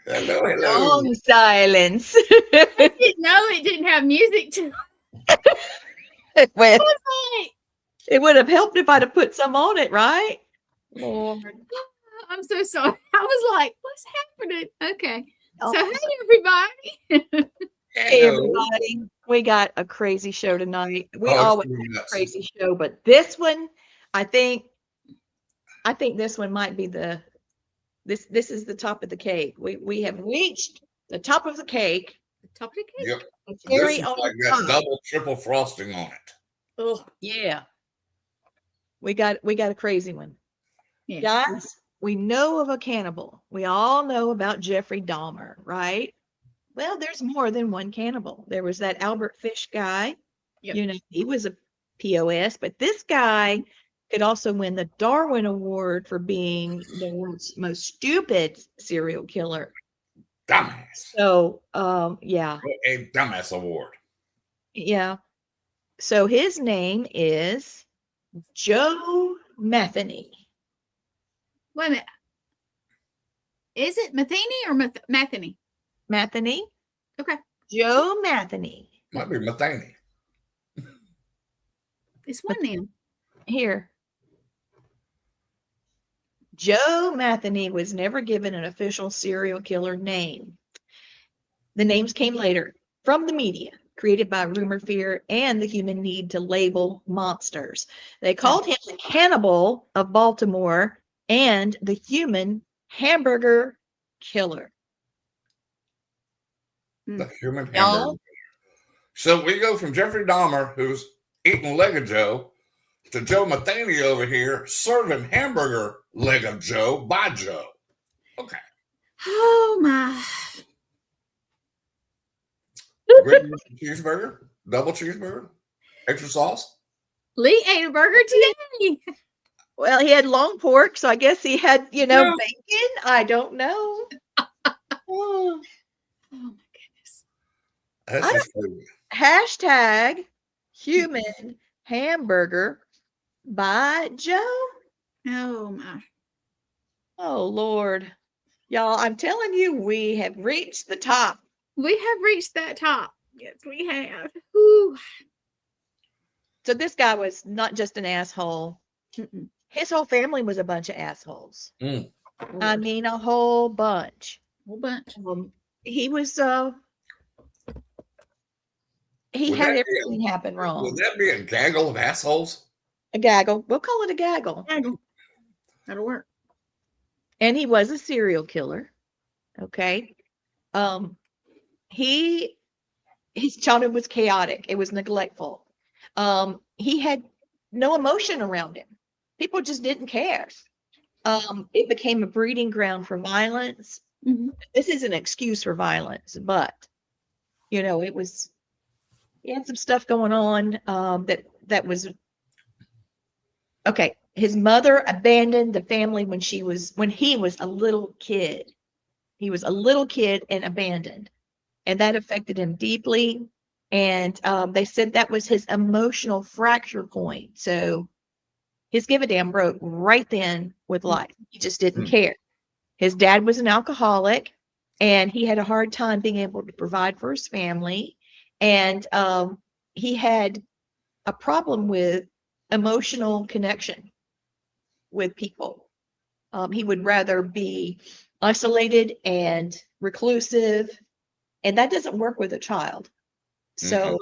Hello, hello. Long silence. I didn't know it didn't have music to it. Well, I was like, it would have helped if I'd have put some on it, right? Lord. I'm so sorry. I was like, what's happening? Okay. Oh, So, hey, everybody. hey, Hello. everybody. We got a crazy show tonight. We Oh, it's always gonna be have a nuts. crazy show, but this one, I think this one might be this is the top of the cake. We have reached the top of the cake. The top of the cake. Yep. The This cherry is on like the got top. double, triple frosting on it. Oh, Yeah. We got a crazy one. yeah. Guys, we know of a cannibal. We all know about Jeffrey Dahmer, right? Well, there's more than one cannibal. There was that Albert Fish guy. Yep. You know, he was a POS, but this guy could also win the Darwin Award for being the world's most stupid serial killer. Dumbass. So, yeah. A dumbass award. Yeah. So his name is Joe Metheny. Wait a minute. Is it Metheny or Metheny? Metheny? Okay. Joe Metheny. Might be Metheny. It's one name. Here. Joe Metheny was never given an official serial killer name. The names came later from the media, created by rumor, fear, and the human need to label monsters. They called him the cannibal of Baltimore and the human hamburger killer. The human Y'all? hamburger. So we go from Jeffrey Dahmer, who's eating leg of Joe, to Joe Metheny over here serving hamburger leg of Joe by Joe. Okay. Oh my. Grilled cheeseburger, double cheeseburger, extra sauce. Lee ate a burger today. Well, he had long pork, so I guess he had, Yeah. bacon. I don't know. Oh. Oh my goodness. That's I just food. Hashtag human hamburger by Joe. Oh my. Oh, Lord. Y'all, I'm telling you, we have reached the top. We have reached that top. Yes, we have. Whew. So this guy was not just an asshole. Mm-mm. His whole family was a bunch of assholes. Mm. I mean, a whole bunch. Whole bunch. He was, he Would had that be everything happen wrong. Would that be a gaggle of assholes? A gaggle. We'll call it a gaggle. Gaggle. That'll work. And he was a serial killer. Okay. His childhood was chaotic. It was neglectful. He had no emotion around him. People just didn't care. It became a breeding ground for violence. Mm-hmm. This is an excuse for violence, but it was. He had some stuff going on that was okay. His mother abandoned the family when he was a little kid. He was a little kid and abandoned, and that affected him deeply. And they said that was his emotional fracture point. So his give a damn broke right then with life. He just didn't care. His dad was an alcoholic, and he had a hard time being able to provide for his family. And he had a problem with emotional connection with people. He would rather be isolated and reclusive, and that doesn't work with a child. So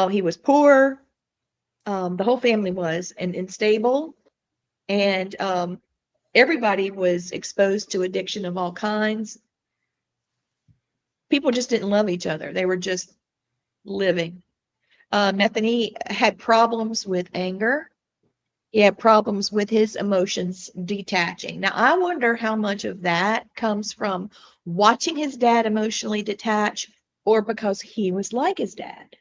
he was poor. The whole family was and unstable, and everybody was exposed to addiction of all kinds. People just didn't love each other. They were just living. Metheny had problems with anger. He had problems with his emotions detaching. Now, I wonder how much of that comes from watching his dad emotionally detach or because he was like his dad.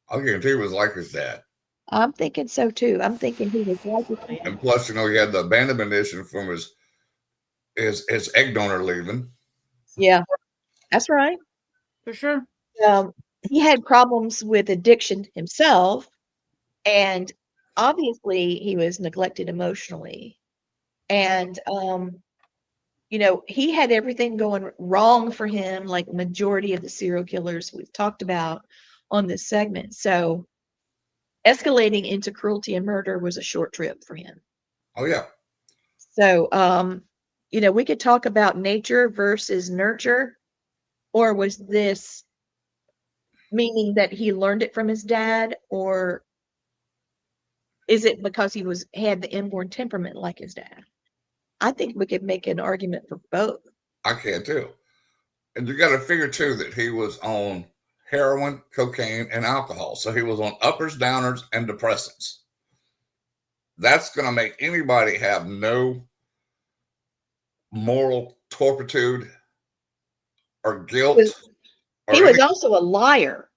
I guarantee he was like his dad. I'm thinking so too. I'm thinking he was like his dad. And plus, he had the abandonment issue from his egg donor leaving. Yeah, that's right. For sure. He had problems with addiction himself, and obviously he was neglected emotionally. And, you know, he had everything going wrong for him, like majority of the serial killers we've talked about on this segment. So escalating into cruelty and murder was a short trip for him. Oh yeah. So, you know, we could talk about nature versus nurture, or was this meaning that he learned it from his dad, or is it because he had the inborn temperament like his dad? I think we could make an argument for both. I can too. And you got to figure too that he was on heroin, cocaine, and alcohol. So he was on uppers, downers, and depressants. That's going to make anybody have no moral turpitude or guilt. He was also a liar,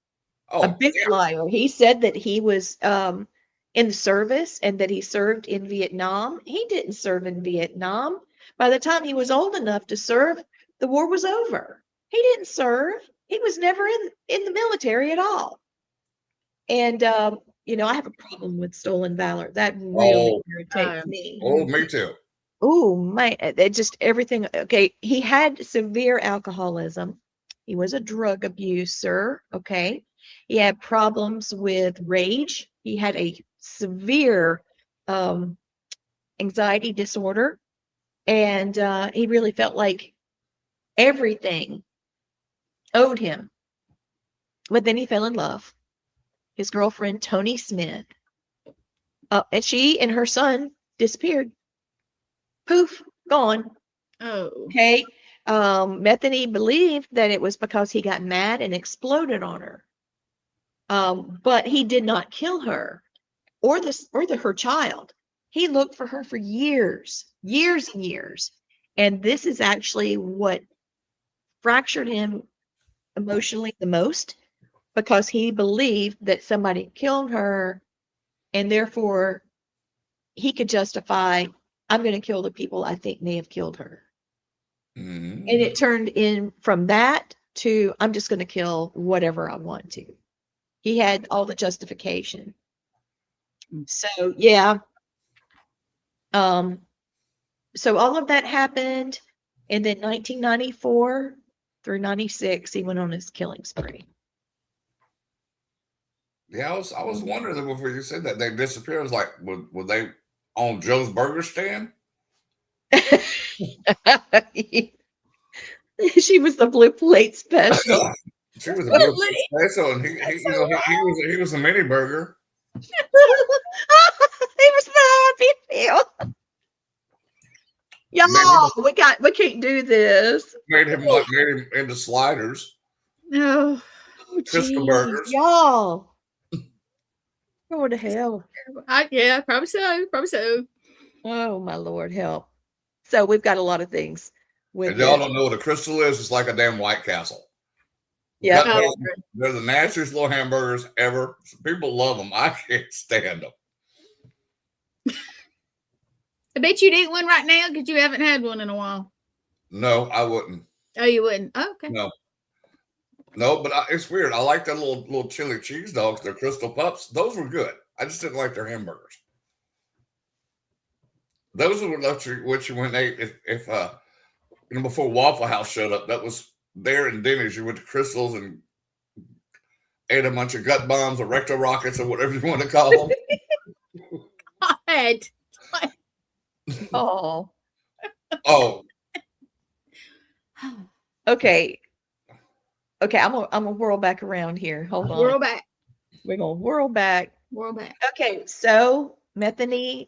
a big liar. He said that he was in the service and that he served in Vietnam. He didn't serve in Vietnam. By the time he was old enough to serve, the war was over. He didn't serve. He was never in the military at all. And, you know, I have a problem with stolen valor. That really irritates me. Oh, me too. Oh, my, just everything. Okay. He had severe alcoholism. He was a drug abuser. Okay. He had problems with rage. He had a severe anxiety disorder. And he really felt like everything owed him. But then he fell in love. His girlfriend, Tony Smith, and she and her son disappeared. Poof, gone. Oh. Okay. Metheny believed that it was because he got mad and exploded on her. But he did not kill her or her child. He looked for her for years and years. And this is actually what fractured him emotionally the most, because he believed that somebody killed her, and therefore he could justify, I'm going to kill the people I think may have killed her. Mm-hmm. And it turned in from that to, I'm just going to kill whatever I want to. He had all the justification. So, yeah. So all of that happened. And then 1994 through 96, he went on his killing spree. Yeah, I was wondering that before you said that they disappeared. I was like, were they on Joe's Burger Stand? She was the blue plate special. She was a blue plate special, and he was a mini burger. He was the happy meal. Y'all, we can't do this. Made him into sliders. No. Crystal burgers. Y'all. Go to hell. Yeah, probably so. Oh, my Lord, help. So we've got a lot of things. And y'all don't know what a crystal is. It's like a damn White Castle. Yeah. They're the nastiest little hamburgers ever. People love them. I can't stand them. I bet you'd eat one right now because you haven't had one in a while. No, I wouldn't. Oh, you wouldn't? Oh, okay. No, but it's weird. I like the little chili cheese dogs. They're Crystal Pups. Those were good. I just didn't like their hamburgers. Those were what you went and ate if before Waffle House showed up. That was there in Denny's. You went to Crystals and ate a bunch of gut bombs or rectal rockets or whatever you want to call them. God. Oh. Okay. I'm gonna whirl back around here. Hold on. Whirl back. We're gonna whirl back. Whirl back. Okay, so Metheny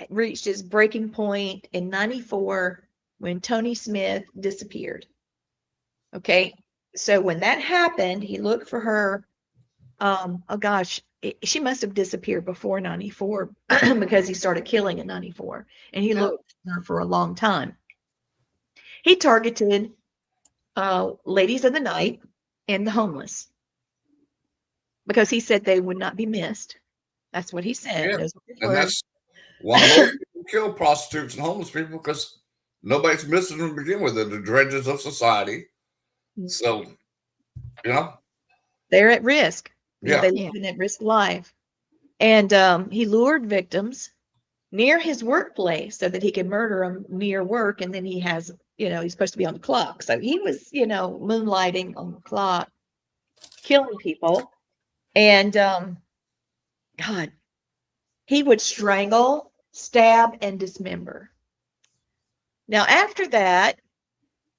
reached his breaking point in 94 when Tony Smith disappeared. Okay, so when that happened, he looked for her. She must have disappeared before 94 because he started killing in 94, and he looked for her for a long time. He targeted ladies of the night and the homeless because he said they would not be missed. That's what he said. Yeah. And that's why most people kill prostitutes and homeless people, because nobody's missing them to begin with. They're the dredges of society. So, they're at risk. Yeah. They live an at-risk life. And he lured victims near his workplace so that he could murder him near work. And then he has, he's supposed to be on the clock. So he was, moonlighting on the clock, killing people. And God, he would strangle, stab, and dismember. Now, after that,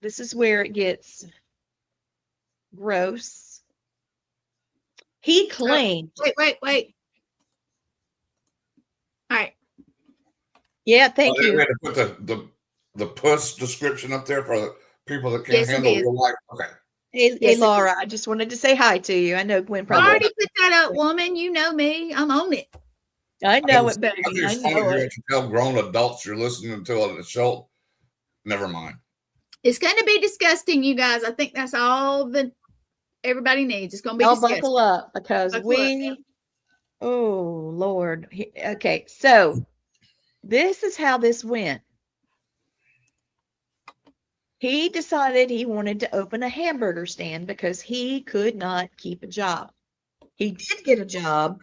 this is where it gets gross. He claimed. Wait. All right. Yeah, thank We you. had to put the puss description up there for the people that can't Yes, it handle is. real life. Okay. Hey, Yes, Laura, I just wanted to say hi to you. I know Gwen I probably. already put that up, woman. You know me. I'm on it. I know it, I baby. think I it's funny know you it. have to tell grown adults you're listening to a show. Never mind. It's going to be disgusting, you guys. I think that's all that everybody needs. It's going to be Y'all disgusting. buckle up because oh Lord. Okay, so this is how this went. He decided he wanted to open a hamburger stand because he could not keep a job. He did get a job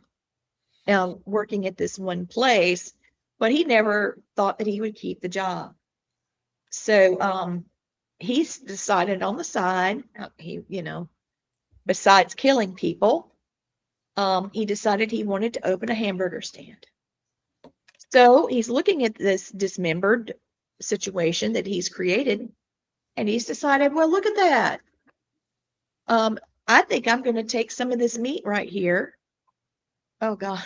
working at this one place, but he never thought that he would keep the job. So he decided on the side, besides killing people, he decided he wanted to open a hamburger stand. So he's looking at this dismembered situation that he's created, and he's decided, well, look at that. I think I'm going to take some of this meat right here. Oh, God.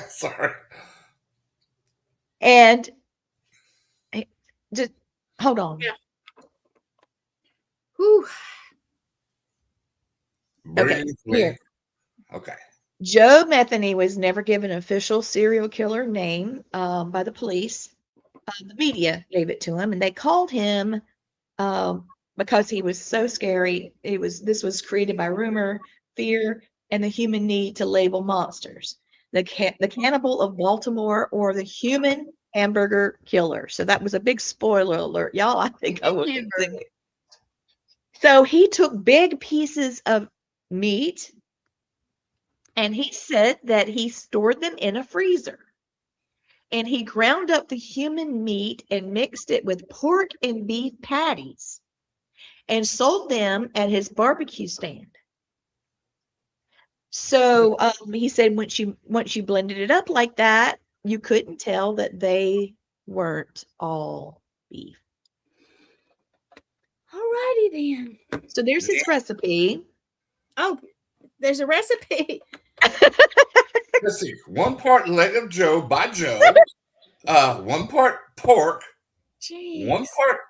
Sorry. And just hold on. Yeah. Whew. Breathe. Here. Okay. Joe Metheny was never given an official serial killer name by the police. The media gave it to him, and they called him because he was so scary. This was created by rumor, fear, and the human need to label monsters. The cannibal of Baltimore, or the human hamburger killer. So that was a big spoiler alert, y'all. I think I was. So he took big pieces of meat, and he said that he stored them in a freezer. And he ground up the human meat and mixed it with pork and beef patties and sold them at his barbecue stand. So he said once you blended it up like that, you couldn't tell that they weren't all beef. All righty then. So there's his recipe. Oh, there's a recipe. Let's see. 1 part leg of Joe by Joe. 1 part pork. Jeez. 1 part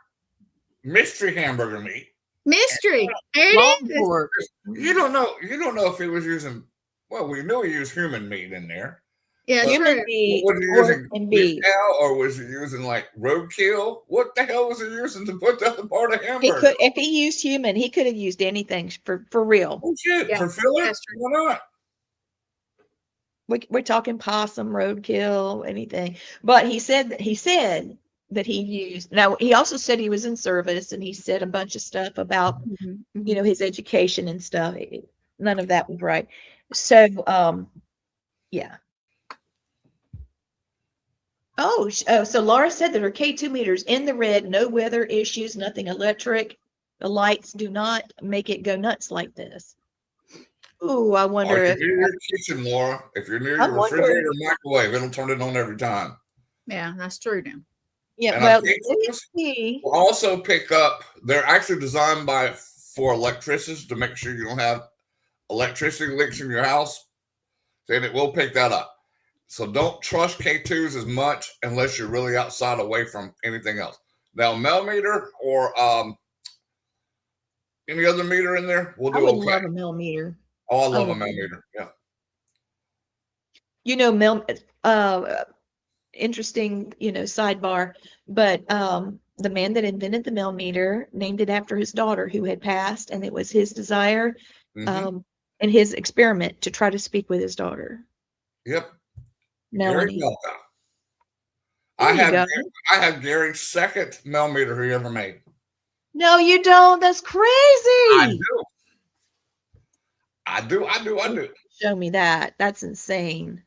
mystery hamburger meat. Mystery. There Long it is. pork. You don't know if he was using. Well, we knew he used human meat in there. Yeah, Human true. meat, Was he pork, using and beef beef. cow, or was he using like roadkill? What the hell was he using to put the other part of hamburger? If he used human, he could have used anything for real. Oh shit! Yeah, For filler? that's true. Why not? We're talking possum, roadkill, anything. But he said that he used. Now he also said he was in service, and he said a bunch of stuff about his education and stuff. None of that was right. So yeah. So Laura said that her K2 meter's in the red, no weather issues, nothing electric. The lights do not make it go nuts like this. Ooh, I wonder If you're near your kitchen, Laura, if you're near your refrigerator or microwave, it'll turn it on every time. Yeah, that's true now. Yeah, And well, will also pick up. They're actually designed for electricians to make sure you don't have electricity leaks in your house, and it will pick that up. So don't trust K2s as much unless you're really outside away from anything else. Now, millimeter or any other meter in there, we'll do I would okay. love a millimeter. Oh, I love a millimeter. Yeah. Interesting, sidebar, but the man that invented the millimeter named it after his daughter who had passed, and it was his desire and his experiment to try to speak with his daughter. Yep. Melanie. Gary I have Gary's second millimeter he ever made. No, you don't. That's crazy. I do. Show me that. That's insane.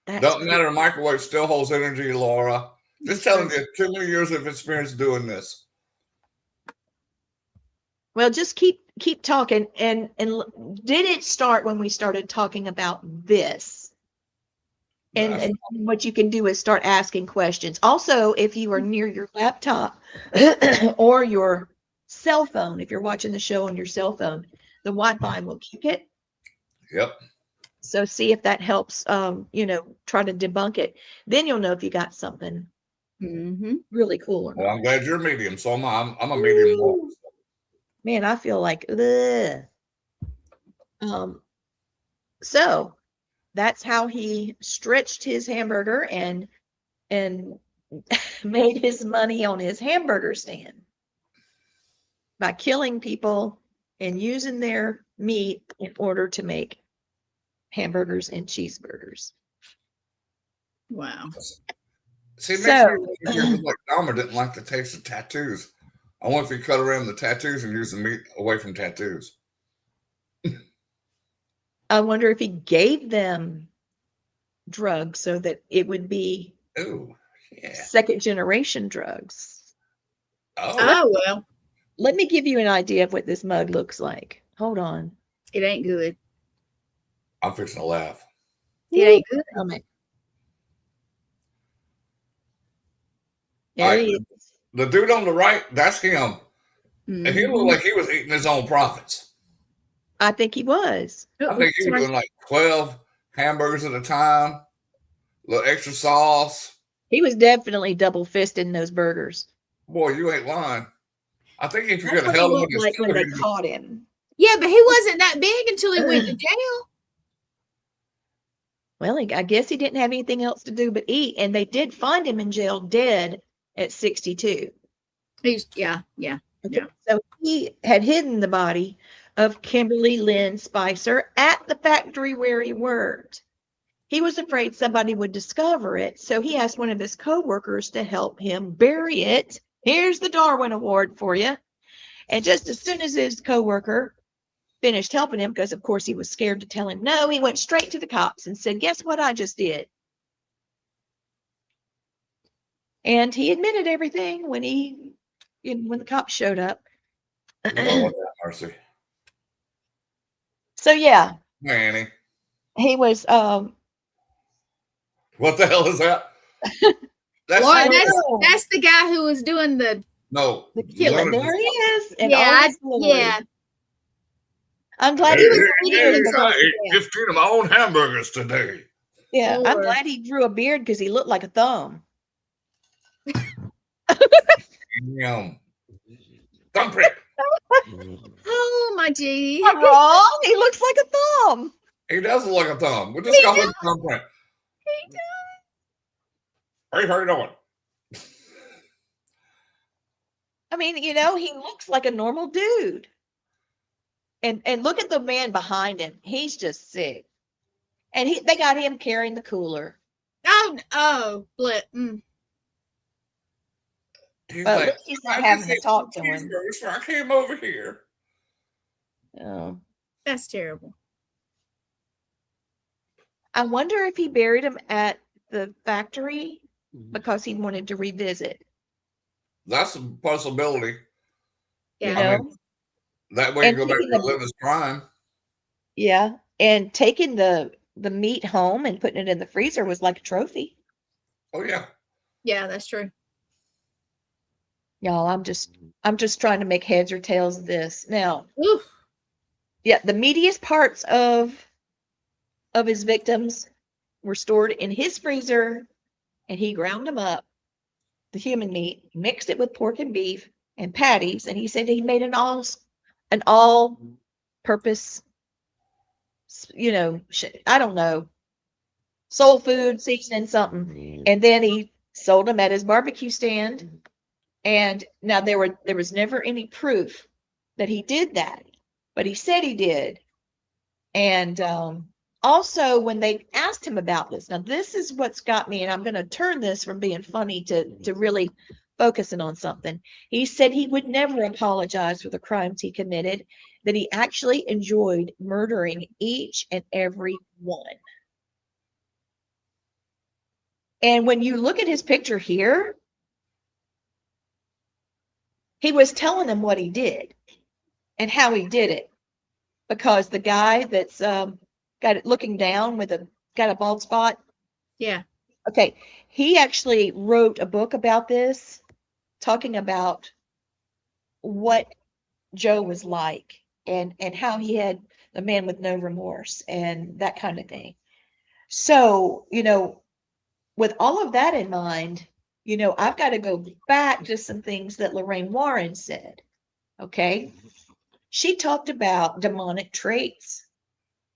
That's Doesn't matter. Microwave still holds energy, Laura. Just telling you, too many years of experience doing this. Well, just keep talking. And did it start when we started talking about this? And what you can do is start asking questions. Also, if you are near your laptop or your cell phone, if you're watching the show on your cell phone, the Wi-Fi will kick it. Yep. So see if that helps, try to debunk it. Then you'll know if you got something really cool or not. Well, I'm glad you're medium, so I'm a medium. Ooh. Man, I feel like, ugh. So that's how he stretched his hamburger and made his money on his hamburger stand by killing people and using their meat in order to make hamburgers and cheeseburgers. Wow. See, So, like Dahmer didn't like the taste of tattoos. I wonder if he cut around the tattoos and used the meat away from tattoos. I wonder if he gave them drugs so that it would be second generation drugs. Oh, well. Let me give you an idea of what this mug looks like. Hold on. It ain't good. I'm fixing to laugh. It ain't good. There he is. The dude on the right, that's him. And he looked like he was eating his own profits. I think he was. I think he was doing like 12 hamburgers at a time, a little extra sauce. He was definitely double fisting those burgers. Boy, you ain't lying. I think if you could have That's held what him he looked like when they caught him. Yeah, but he wasn't that big until he went to jail. Well, I guess he didn't have anything else to do but eat, and they did find him in jail dead at 62. Yeah. So he had hidden the body of Kimberly Lynn Spicer at the factory where he worked. He was afraid somebody would discover it, so he asked one of his co-workers to help him bury it. Here's the Darwin Award for you. And just as soon as his co-worker finished helping him, because of course he was scared to tell him no, he went straight to the cops and said, guess what I just did? And he admitted everything when the cops showed up. Lord have mercy. So yeah, Manny. he was What the hell is that? That's the guy who was doing the killing. There he is. And yeah. I'm glad he was eating 15 of my own hamburgers today. Yeah, Lord. I'm glad he grew a beard because he looked like a thumb. Thumbprint. Oh my gee. I'm wrong. He looks like a thumb. He does look like a thumb. We'll just call him thumbprint. He does. Hey, how you doing? I mean, he looks like a normal dude. And look at the man behind him. He's just sick. And they got him carrying the cooler. Blip. He's well, like, he's not having to talk to him. So I came over here. Oh, that's terrible. I wonder if he buried him at the factory because he wanted to revisit. That's a possibility. Yeah. That way you go back to live his crime. Yeah. And taking the meat home and putting it in the freezer was like a trophy. Oh yeah. Yeah, that's true. Y'all, I'm just trying to make heads or tails of this. Now, oof. Yeah, the meatiest parts of his victims were stored in his freezer, and he ground them up, the human meat, mixed it with pork and beef and patties, and he said he made an all-purpose, I don't know, soul food seasoning something, and then he sold them at his barbecue stand. And now there was never any proof that he did that, but he said he did. And also, when they asked him about this, now this is what's got me, and I'm going to turn this from being funny to really focusing on something. He said he would never apologize for the crimes he committed, that he actually enjoyed murdering each and every one. And when you look at his picture here, he was telling them what he did and how he did it. Because the guy that's got it looking down with got a bald spot. Yeah. Okay. He actually wrote a book about this, talking about what Joe was like and how he had a man with no remorse and that kind of thing. So, with all of that in mind, I've got to go back to some things that Lorraine Warren said. Okay. She talked about demonic traits.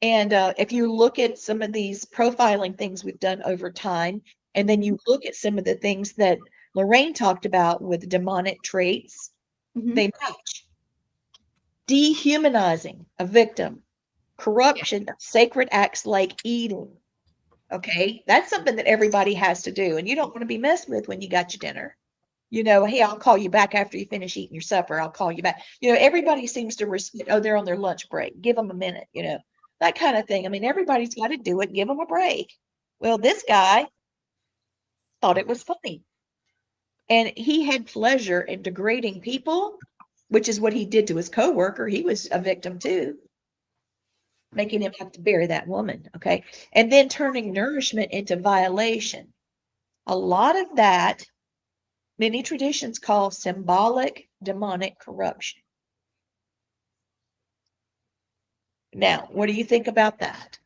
And if you look at some of these profiling things we've done over time, and then you look at some of the things that Lorraine talked about with demonic traits, they match. Dehumanizing a victim, corruption, sacred acts like eating. Okay, that's something that everybody has to do, and you don't want to be messed with when you got your dinner. Hey, I'll call you back after you finish eating your supper. I'll call you back. Everybody seems to respect, oh, they're on their lunch break. Give them a minute, that kind of thing. I mean, everybody's got to do it. Give them a break. Well, this guy thought it was funny. And he had pleasure in degrading people, which is what he did to his coworker. He was a victim too, making him have to bury that woman. Okay. And then turning nourishment into violation. A lot of that, many traditions call symbolic demonic corruption. Now, what do you think about that?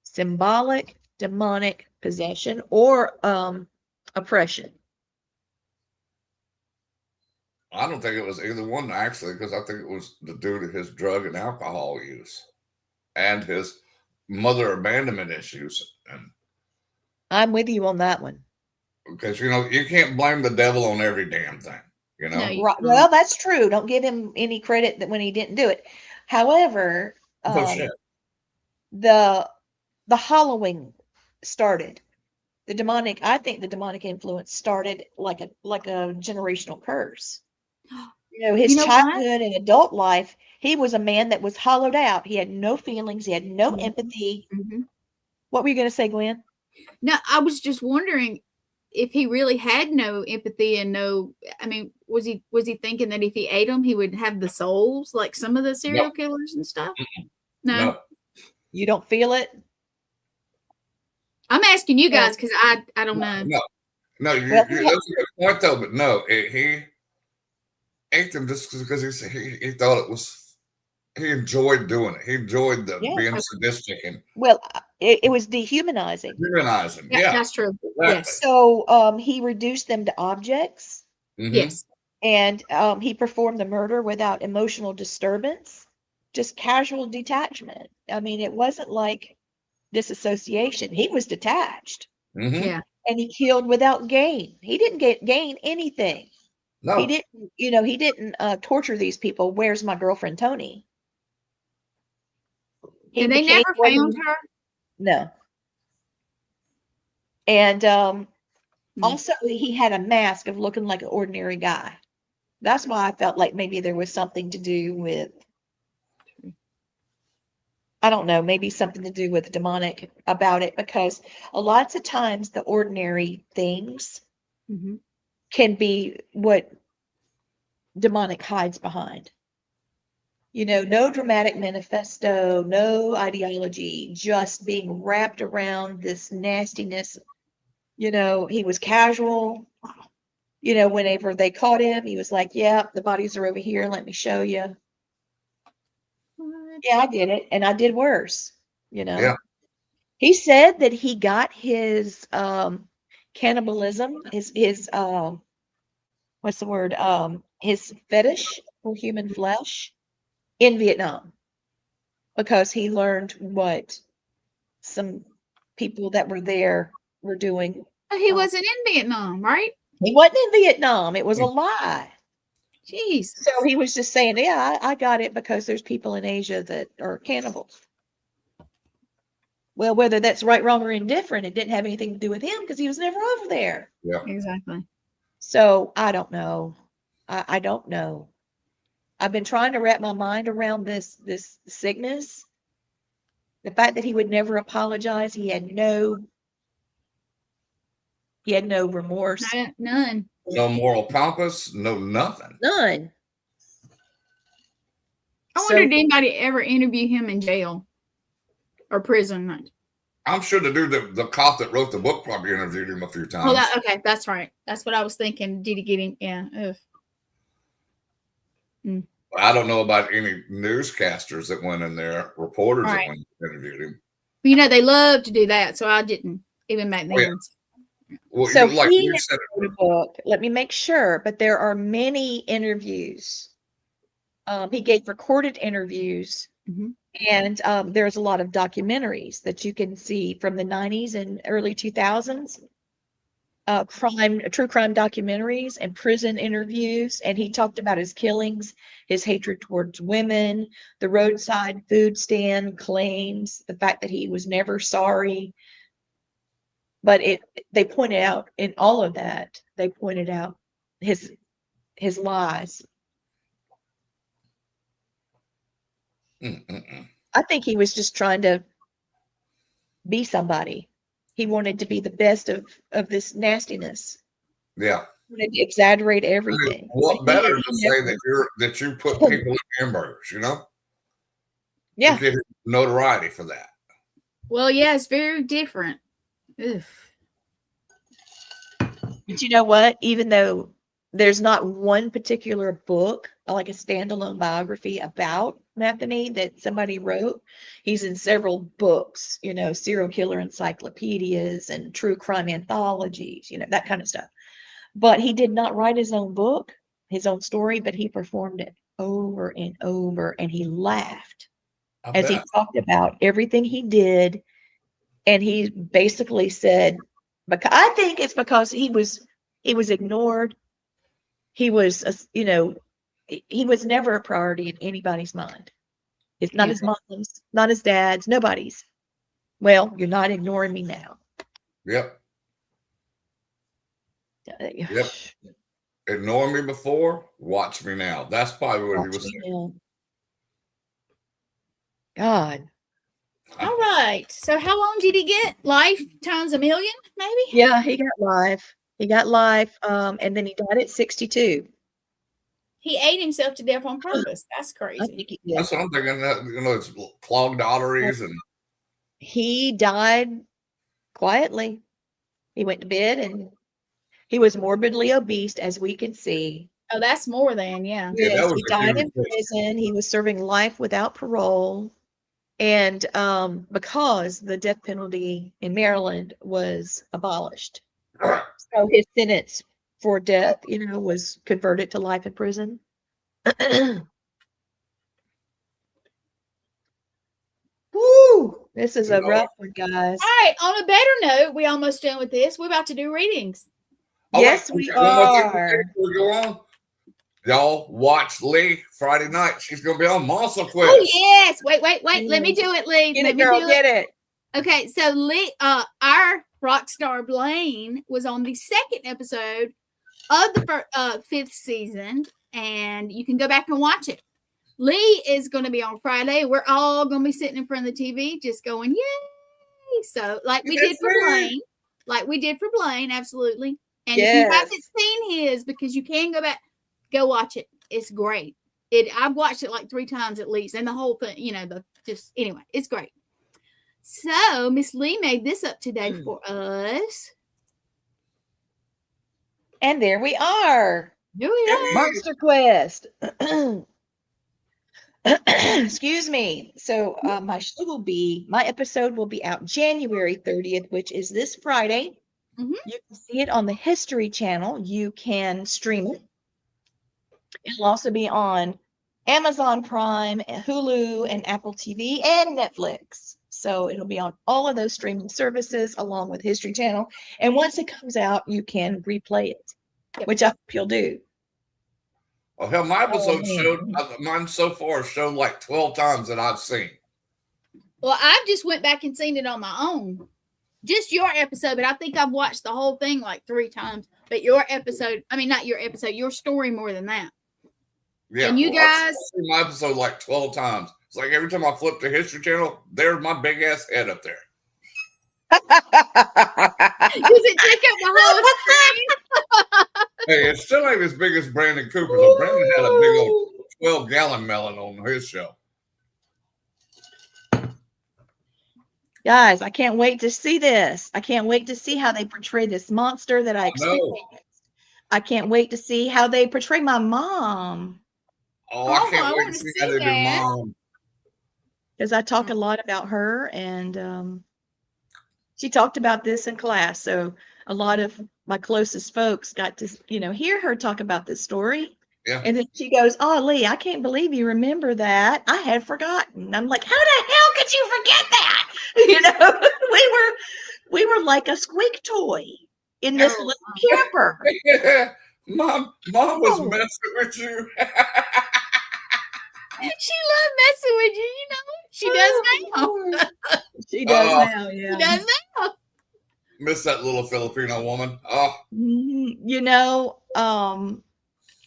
Symbolic demonic possession or oppression? I don't think it was either one, actually, because I think it was due to his drug and alcohol use and his mother abandonment issues. And I'm with you on that one. because, you can't blame the devil on every damn thing, No, Right. Well, that's true. Don't give him any credit that when he didn't do it. However, Oh, shit. the hollowing started. I think the demonic influence started like a generational curse. His You know what? childhood and adult life, he was a man that was hollowed out. He had no feelings. He had no empathy. What were you going to say, Glenn? No, I was just wondering if he really had no empathy and was he thinking that if he ate them, he would have the souls like some of the serial killers and stuff? No. You don't feel it? I'm asking you guys because I don't know. No, that's a good point though, but no, he ate them just because he thought it was, he enjoyed doing it. He enjoyed being sadistic and it was dehumanizing. humanizing. Yeah, that's true. Exactly. Yes. So he reduced them to objects. Yes. And he performed the murder without emotional disturbance, just casual detachment. I mean, it wasn't like disassociation. He was detached. Yeah. And he killed without gain. He didn't gain anything. No. He didn't, he didn't torture these people. Where's my girlfriend, Tony? And they never found her? No. And also, he had a mask of looking like an ordinary guy. That's why I felt like maybe there was something to do with, I don't know, maybe something to do with demonic about it, because a lots of times the ordinary things can be what demonic hides behind. No dramatic manifesto, no ideology, just being wrapped around this nastiness. He was casual. Whenever they caught him, he was like, yeah, the bodies are over here. Let me show you. What? Yeah, I did it. And I did worse, Yeah. He said that he got his cannibalism, his what's the word? His fetish for human flesh in Vietnam, because he learned what some people that were there were doing. He wasn't in Vietnam, right? He wasn't in Vietnam. It was a lie. Jeez. So he was just saying, yeah, I got it because there's people in Asia that are cannibals. Well, whether that's right, wrong, or indifferent, it didn't have anything to do with him because he was never over there. Yeah. Exactly. So I don't know. I don't know. I've been trying to wrap my mind around this sickness. The fact that he would never apologize. He had no He had no remorse. None. No moral compass, no nothing. None. I wonder did anybody ever interview him in jail or prison? I'm sure the dude, the cop that wrote the book, probably interviewed him a few times. Oh, okay, that's right. That's what I was thinking. Did he get him? Yeah. I don't know about any newscasters that went in there, reporters that went and interviewed him. You know, they love to do that, so I didn't even back then. Oh, yeah. Well, So like he you said, wrote a book. Let me make sure, but there are many interviews. He gave recorded interviews, and there's a lot of documentaries that you can see from the 90s and early 2000s. True crime documentaries and prison interviews. And he talked about his killings, his hatred towards women, the roadside food stand claims, the fact that he was never sorry. But they pointed out in all of that, they pointed out his lies. I think he was just trying to be somebody. He wanted to be the best of this nastiness. Yeah. He wanted to exaggerate everything. I mean, what better to say that you put people in hamburgers, you know? Yeah. To get notoriety for that. Well, yeah, it's very different. Ugh. But you know what? Even though there's not one particular book, like a standalone biography about Metheny that somebody wrote, he's in several books, you know, serial killer encyclopedias and true crime anthologies, you know, that kind of stuff. But he did not write his own book, his own story, but he performed it over and over, and he laughed as he talked about everything he did. And he basically said, because I think it's because he was ignored. He was, you know, he was never a priority in anybody's mind. It's not his mom's, not his dad's, nobody's. Well, you're not ignoring me now. Yep. Yep. Ignore me before, watch me now. That's probably what he was saying. God. All right. So how long did he get? Life times a million, maybe? Yeah, he got life. He got life. And then he died at 62. He ate himself to death on purpose. That's crazy. I think he did. That's what I'm thinking. That, you know, it's clogged arteries and. He died quietly. He went to bed and he was morbidly obese, as we can see. Oh, that's more than, yeah. Yes, he died in prison. He was serving life without parole. And because the death penalty in Maryland was abolished. So his sentence for death, you know, was converted to life in prison. Woo! This is a rough one, guys. All right. On a better note, we almost done with this. We're about to do readings. Yes, we are. Go on. Y'all watch Lee Friday night. She's going to be on Muscle Quiz. Oh, yes. Wait. Let me do it, Lee. Get it, girl. Get it. Okay. So, Lee, our rock star Blaine was on the second episode of the fifth season, and you can go back and watch it. Lee is going to be on Friday. We're all going to be sitting in front of the TV just going, yay. So, like we did for Blaine. Absolutely. And if you haven't seen his, because you can go back, go watch it. It's great. I've watched it like 3 times at least, and the whole thing, you know, anyway, it's great. So Miss Lee made this up today for us. And there we are. Here we are. Monster Quest. Excuse me. So my episode will be out January 30th, which is this Friday. You can see it on the History Channel. You can stream it. It'll also be on Amazon Prime, Hulu, and Apple TV, and Netflix. So it'll be on all of those streaming services along with History Channel. And once it comes out, you can replay it, which I hope you'll do. Well, hell, my episode mine so far showed like 12 times that I've seen. Well, I've just went back and seen it on my own. Just your episode, but I think I've watched the whole thing like 3 times. But your story more than that. Yeah. And you guys. I've seen my episode like 12 times. It's like every time I flip the History Channel, there's my big ass head up there. Does it take up the whole screen? Hey, it still ain't as big as Brandon Cooper. So Brandon had a big old 12-gallon melon on his show. Guys, I can't wait to see this. I can't wait to see how they portray this monster that I experienced. I can't wait to see how they portray my mom. Oh, I can't I wait wanna to see see how they do that. mom. Because I talk a lot about her, and she talked about this in class. So a lot of my closest folks got to, hear her talk about this story. Yeah. And then she goes, "Oh, Lee, I can't believe you remember that. I had forgotten." I'm like, "How the hell could you forget that?" We were like a squeak toy in this little camper. Mom was messing with you. She loved messing with you, She does now. She does now, yeah. She does now. Miss that little Filipino woman. Oh.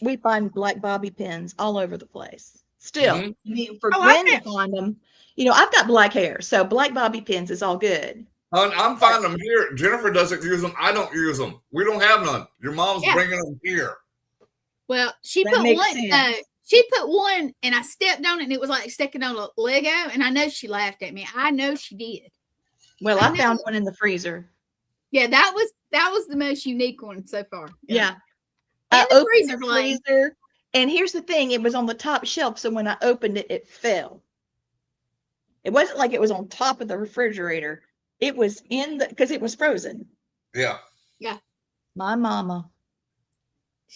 We find black bobby pins all over the place. Still, Mhm. I mean, for Gwen to find them, I've got black hair, so black bobby pins is all good. I'm finding them here. Jennifer doesn't use them. I don't use them. We don't have none. Your mom's bringing them here. Well, she That put makes one. sense. She put one, and I stepped on it, and it was like stepping on a Lego. And I know she laughed at me. I know she did. Well, I found one in the freezer. Yeah, that was the most unique one so far. Yeah. I opened freezer the blade. freezer, and here's the thing: it was on the top shelf, so when I opened it, it fell. It wasn't like it was on top of the refrigerator. It was because it was frozen. Yeah. Yeah. My mama.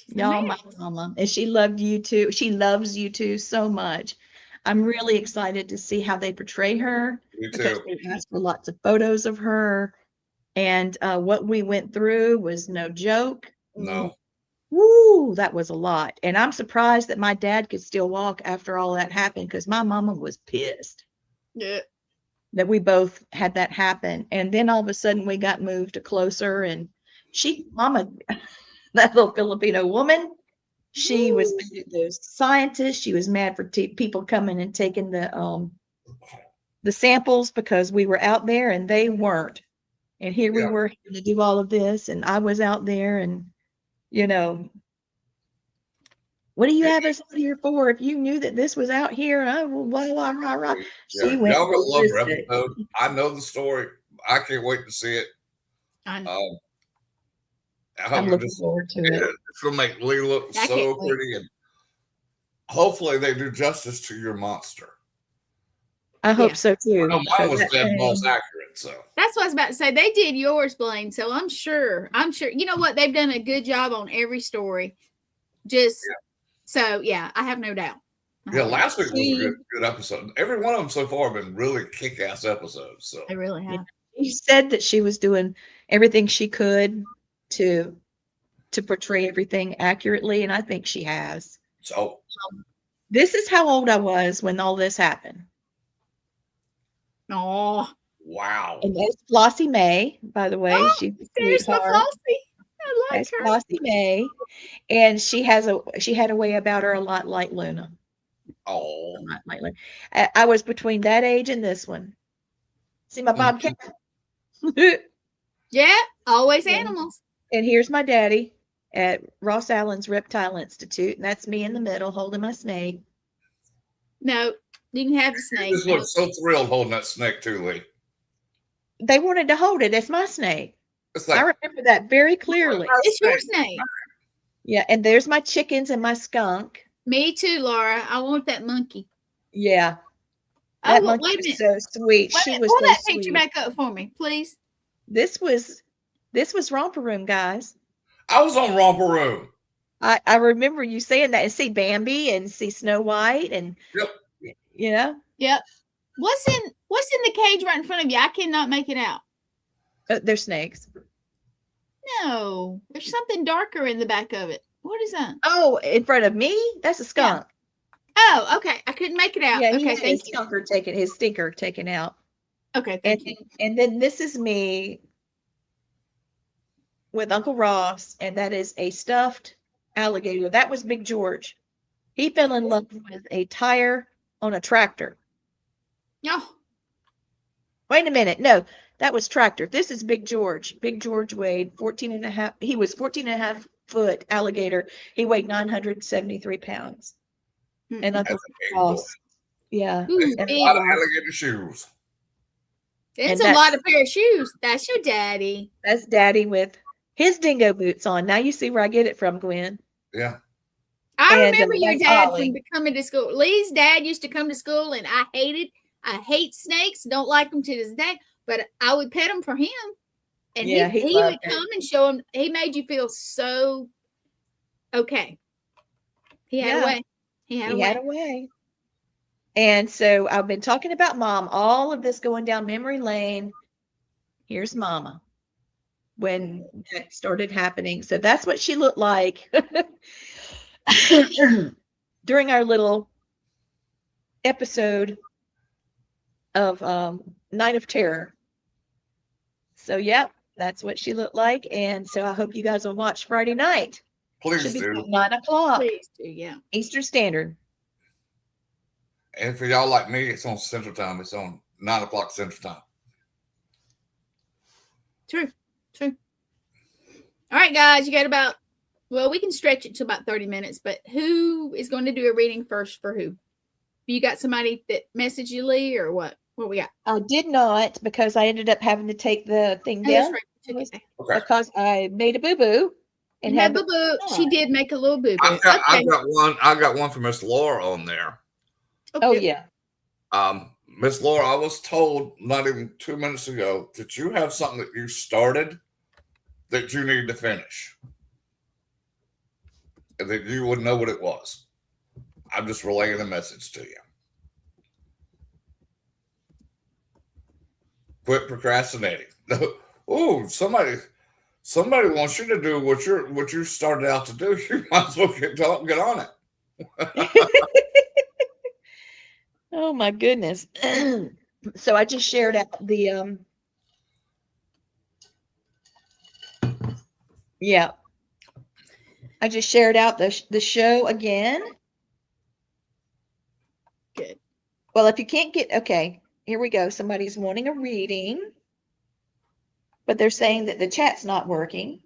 Y'all, my mama. And she loved you too. She loves you too so much. I'm really excited to see how they portray her. Me Because too. they asked for lots of photos of her. And what we went through was no joke. No. Woo, that was a lot. And I'm surprised that my dad could still walk after all that happened, because my mama was pissed. Yeah. That we both had that happen. And then all of a sudden we got moved to closer, and mama, that little Filipino woman, she was mad at those scientists. She was mad for people coming and taking the samples because we were out there and they weren't. And here we were to do all of this, and I was out there, and what do you have us out here for? If you knew that this was out here, She went. Y'all gonna love her episode. I know the story. I can't wait to see it. I'm looking forward to it. It's gonna make Lee look so pretty, and hopefully they do justice to your monster. I hope so too. No, mine was dead balls accurate, so that's what I was about to say. They did yours, Blaine. So I'm sure. You know what? They've done a good job on every story. So yeah, I have no doubt. Last week was a good episode. Every one of them so far have been really kick-ass episodes. So they really have. She said that she was doing everything she could to portray everything accurately, and I think she has. So this is how old I was when all this happened. Oh, wow! And that's Flossie Mae, by the way. She's there's my Flossie. I like her. Flossie Mae, and she had a way about her a lot like Luna. Oh, I was between that age and this one. See my bobcat? Yeah, always animals. And here's my daddy at Ross Allen's Reptile Institute, and that's me in the middle holding my snake. No, you can have the snake. You just look so thrilled holding that snake too, Lee. They wanted to hold it. It's my snake. I remember that very clearly. It's your snake. Yeah, and there's my chickens and my skunk. Me too, Laura. I want that monkey. Yeah. That monkey was so sweet. She was pull so that sweet. picture back up for me, please. This was Romper Room, guys. I was on Romper Room. I remember you saying that, and see Bambi and see Snow White, and Yep. What's in the cage right in front of you? I cannot make it out. They're snakes. No, there's something darker in the back of it. What is that? Oh, in front of me? That's a skunk. Yeah. Oh, okay. I couldn't make it out. Yeah, okay, thank you. His stinker taken out. Okay, thank you. And then this is me with Uncle Ross, and that is a stuffed alligator. That was Big George. He fell in love with a tire on a tractor. Oh. Wait a minute. No, That was tractor. This is Big George. Big George weighed 14 and a half. He was 14 and a half foot alligator. He weighed 973 pounds. And I That's thought, a big boy. yeah. Ooh, It's a big lot of one. alligator shoes. It's And a lot of pair of shoes. That's your daddy. That's Daddy with his dingo boots on. Now you see where I get it from, Gwen. Yeah. I And, remember your that's dad Ollie. from coming to school. Lee's dad used to come to school, and I hate snakes. Don't like them to this day, but I would pet them for him. And Yeah, he he would loved it. come and show him. He made you feel so okay. He had a Yeah. way. He had a He way. had a way. And so I've been talking about Mom, all of this going down memory lane. Here's Mama when that started happening. So that's what she looked like during our little episode of Night of Terror. So, yep, that's what she looked like. And so I hope you guys will watch Friday night. Please Should be do. 9:00 Please do, yeah. Eastern Standard. And for y'all like me, it's on Central Time. It's on 9:00 Central Time. True. All right, guys, you got about, well, we can stretch it to about 30 minutes, but who is going to do a reading first for who? You got somebody that messaged you, Lee, or what? What we got? I did not because I ended up having to take the thing Oh, that's down right. Took it back. Okay. because I made a boo-boo. And had boo boo. She did make a little boo boo. I've got one for Miss Laura on there. Oh, yeah. Miss Laura, I was told not even 2 minutes ago that you have something that you started that you need to finish. And that you would know what it was. I'm just relaying a message to you. Quit procrastinating. Oh, somebody wants you to do what you started out to do. You might as well get on it. Oh my goodness. So I just shared out the yeah. I just shared out the show again. Good. Well, if you can't get, okay, here we go. Somebody's wanting a reading, but they're saying that the chat's not working.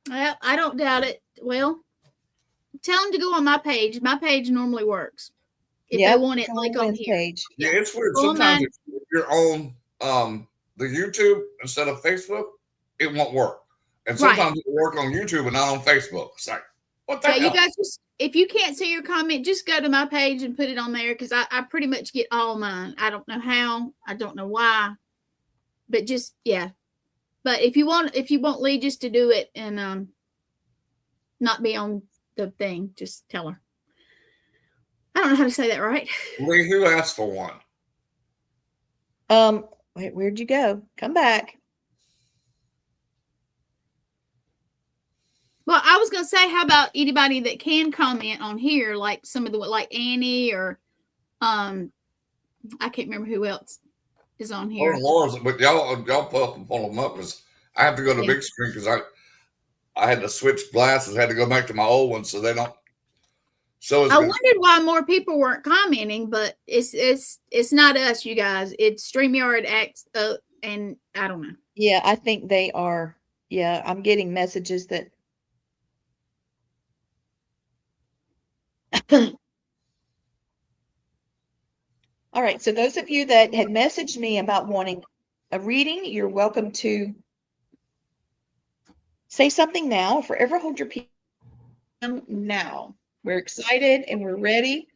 Well, I don't doubt it. Well, tell them to go on my page. My page normally works. If they want it, like on here. Page. Yeah, it's weird. Go on Sometimes if you're on the YouTube instead of Facebook, it won't work. And sometimes it'll work on YouTube and not on Facebook. It's like, what the hell? You guys just, if you can't see your comment, just go to my page and put it on there because I pretty much get all mine. I don't know how, I don't know why, but just yeah. But if you want Lee just to do it and not be on the thing, just tell her. I don't know how to say that right. Lee, who asked for one? Wait, where'd you go? Come back. Well, I was gonna say, how about anybody that can comment on here, like some of the like Annie or I can't remember who else is on here. Oh, Laura's, but y'all pull them up because I have to go to the big screen because I had to switch glasses, had to go back to my old ones so they don't. So I wondered why more people weren't commenting, but it's not us, you guys. It's StreamYard acts up, and I don't know. Yeah, I think they are. Yeah, I'm getting messages that. All right, so those of you that had messaged me about wanting a reading, you're welcome to say something now. Forever hold your peace now. We're excited and we're ready.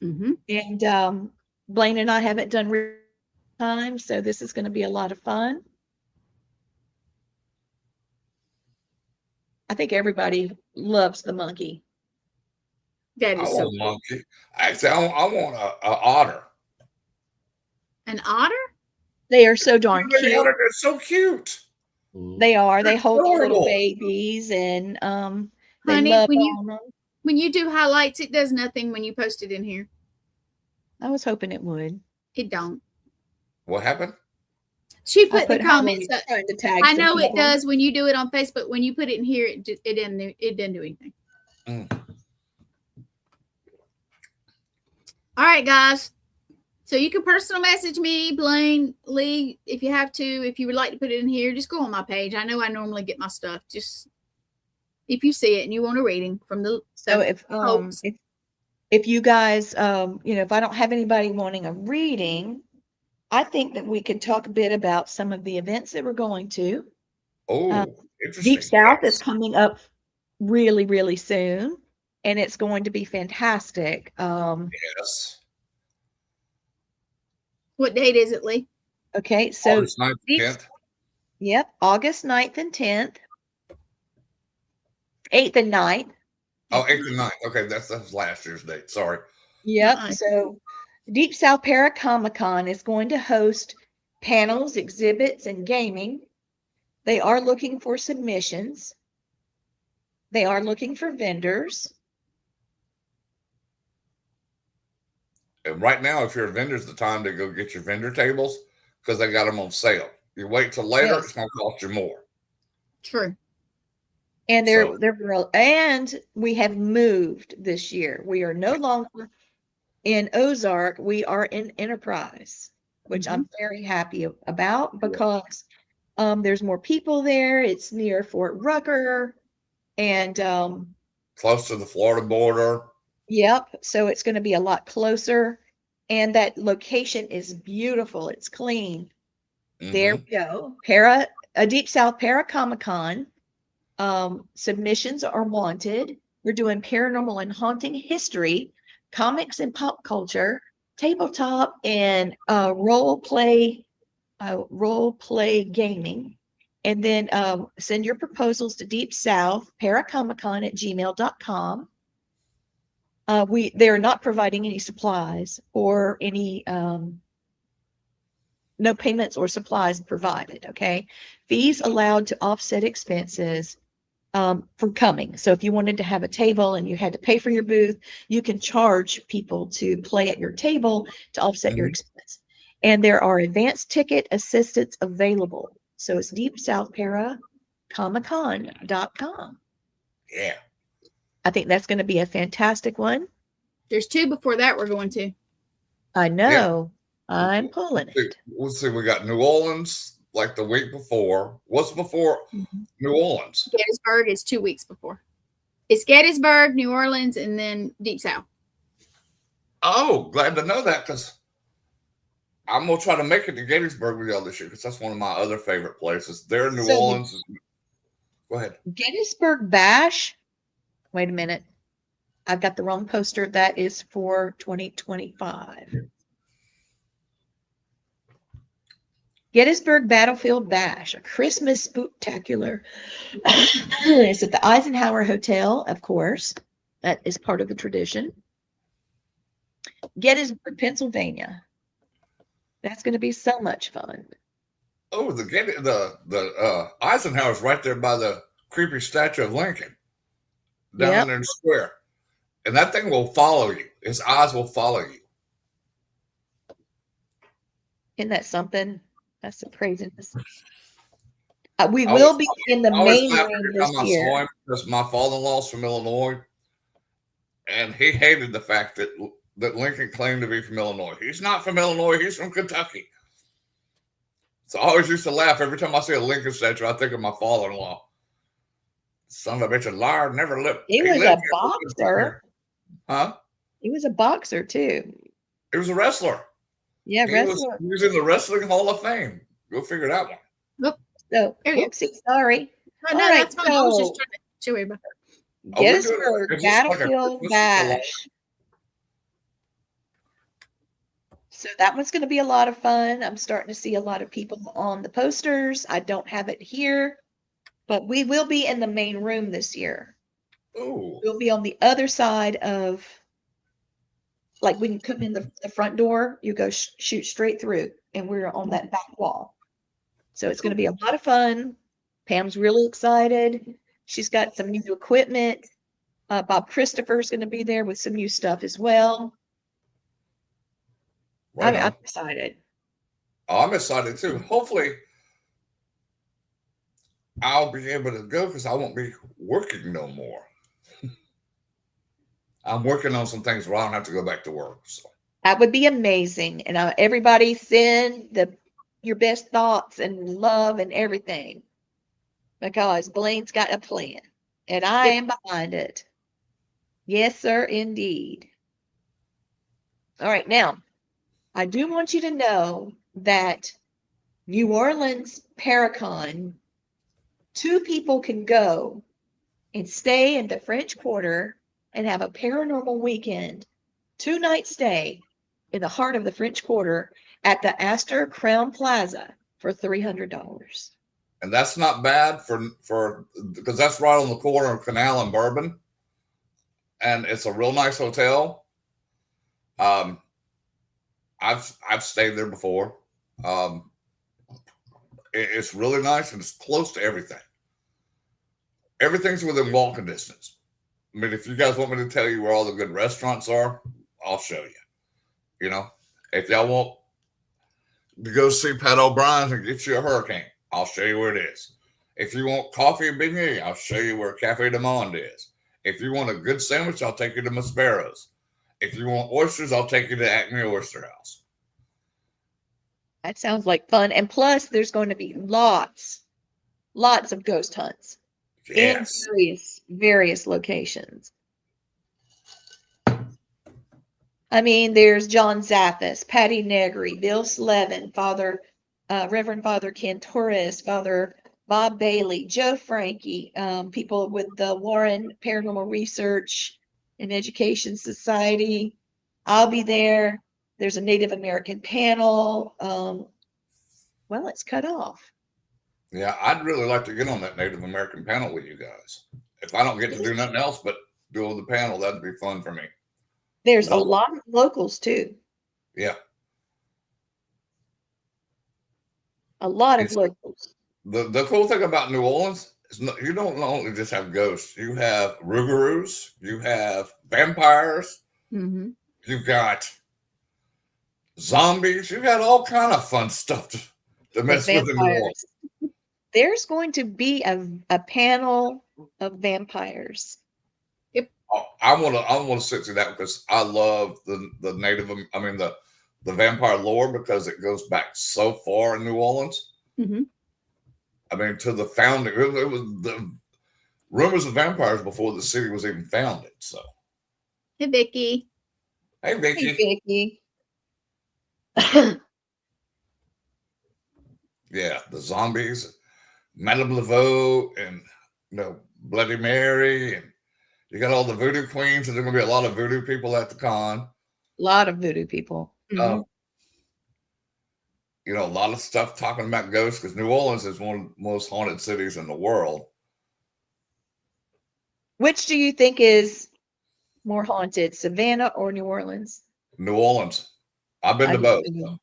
Mm-hmm. And Blaine and I haven't done time, so this is going to be a lot of fun. I think everybody loves the monkey. That is so cool. Monkey. Actually, I want an otter. An otter? They are so darn cute. They're so cute. They are. They hold the little adorable. babies, and they Honey, love when on them. when you do highlights, it does nothing when you post it in here. I was hoping it would. It don't. What happened? She I put the comments up. trying to tag I some know it people. does when you do it on Facebook. When you put it in here, it didn't do anything. Mm. All right, guys. So you can personal message me, Blaine, Lee, if you have to. If you would like to put it in here, just go on my page. I know I normally get my stuff. Just if you see it and you want a reading from the So hoax. if you guys, if I don't have anybody wanting a reading, I think that we could talk a bit about some of the events that we're going to. Oh, interesting. Deep South Yes. is coming up really, really soon, and it's going to be fantastic. Yes. What date is it, Lee? Okay, so August 9th, 10th. Yep, August 9th and 10th, 8th and 9th. Oh, 8th and 9th. Okay, that's last year's date. Sorry. Yep. So Deep South Comic-Con is going to host panels, exhibits, and gaming. They are looking for submissions. They are looking for vendors. And right now, if you're a vendor, it's the time to go get your vendor tables because they got them on sale. You wait till later, Yes. it's going to cost you more. True. And and we have moved this year. We are no longer in Ozark. We are in Enterprise, which I'm very happy about because there's more people there. It's near Fort Rucker and close to the Florida border. Yep. So it's going to be a lot closer. And that location is beautiful. It's clean. There we go. A Deep South Comic-Con. Submissions are wanted. We're doing paranormal and haunting history, comics and pop culture, tabletop, and role play gaming. And then send your proposals to Deep South Paracomiccon@gmail.com. They're not providing any supplies or any no payments or supplies provided. Okay, fees allowed to offset expenses for coming. So if you wanted to have a table and you had to pay for your booth, you can charge people to play at your table to offset your expense. And there are advanced ticket assistance available. So it's deepsouthparacomiccon.com. Yeah. I think that's going to be a fantastic one. There's 2 before that we're going to. I know. Yeah. I'm pulling it. Let's see. We got New Orleans like the week before. What's before New Orleans? Gettysburg is 2 weeks before. It's Gettysburg, New Orleans, and then Deep South. Oh, glad to know that because I'm going to try to make it to Gettysburg with y'all this year because that's one of my other favorite places. There in New Orleans. Go ahead. Gettysburg Bash. Wait a minute. I've got the wrong poster. That is for 2025. Gettysburg Battlefield Bash, a Christmas spectacular. It's at the Eisenhower Hotel, of course. That is part of the tradition. Gettysburg, Pennsylvania. That's going to be so much fun. Oh, the Eisenhower's right there by the creepy statue of Lincoln, down there in the square, and that thing will follow you. His eyes will follow you. Isn't that something? That's the craziness. We will be in the main room this year. Because my father-in-law's from Illinois, and he hated the fact that Lincoln claimed to be from Illinois. He's not from Illinois. He's from Kentucky. So I always used to laugh every time I see a Lincoln statue. I think of my father-in-law. Son of a bitch, a liar, never lived. He was a boxer. Huh? He was a boxer too. He was a wrestler. Yeah, wrestler. He was in the Wrestling Hall of Fame. Go figure it out. Look. So, oopsie, sorry. Oh, no, that's fine. I was just trying to show you about that. Gettysburg Battlefield Bash. So that one's going to be a lot of fun. I'm starting to see a lot of people on the posters. I don't have it here, but we will be in the main room this year. Ooh. We'll be on the other side of, like when you come in the front door, you go shoot straight through, and we're on that back wall. So it's going to be a lot of fun. Pam's really excited. She's got some new equipment. Bob Christopher's going to be there with some new stuff as well. Right, I'm excited. Oh, I'm excited too. Hopefully, I'll be able to go because I won't be working no more. I'm working on some things where I don't have to go back to work. So That would be amazing. And everybody send your best thoughts and love and everything, because Blaine's got a plan and I am behind it. Yes, sir, indeed. All right. Now, I do want you to know that New Orleans Paracon, 2 people can go and stay in the French Quarter and have a paranormal weekend, 2-night stay in the heart of the French Quarter at the Astor Crown Plaza for $300. And that's not bad for because that's right on the corner of Canal and Bourbon, and it's a real nice hotel. I've stayed there before. It's really nice and it's close to everything. Everything's within walking distance. I mean, if you guys want me to tell you where all the good restaurants are, I'll show you. You know, if y'all want to go see Pat O'Brien's and get you a hurricane, I'll show you where it is. If you want coffee and beignet, I'll show you where Cafe du Monde is. If you want a good sandwich, I'll take you to Maspero's. If you want oysters, I'll take you to Acme Oyster House. That sounds like fun. And plus, there's going to be lots of ghost hunts Yes. in various locations. I mean, there's John Zappis, Patty Negri, Bill Slevin, Reverend Father Ken Torres, Father Bob Bailey, Joe Frankie, people with the Warren Paranormal Research and Education Society. I'll be there. There's a Native American panel. Well, it's cut off. Yeah, I'd really like to get on that Native American panel with you guys. If I don't get to do nothing else but do the panel, that'd be fun for me. There's a lot of locals too. Yeah. A lot of locals. The cool thing about New Orleans is you don't only just have ghosts. You have rougarous. You have vampires. Mm-hmm. You've got zombies. You've got all kind of fun stuff to mess with in New Orleans. There's going to be a panel of vampires. Yep. I want to sit through that because I love the native. I mean the vampire lore because it goes back so far in New Orleans. Mm-hmm. I mean, to the founding, it was the rumors of vampires before the city was even founded. So, Hey, Vicky. Hey, Vicky. Hey, Vicky. Yeah, the zombies, Madame Laveau, and Bloody Mary, and you got all the voodoo queens, and there's gonna be a lot of voodoo people at the con. A lot of voodoo people. Mm-hmm. A lot of stuff talking about ghosts because New Orleans is one of the most haunted cities in the world. Which do you think is more haunted, Savannah or New Orleans? New Orleans. I've been to both. So.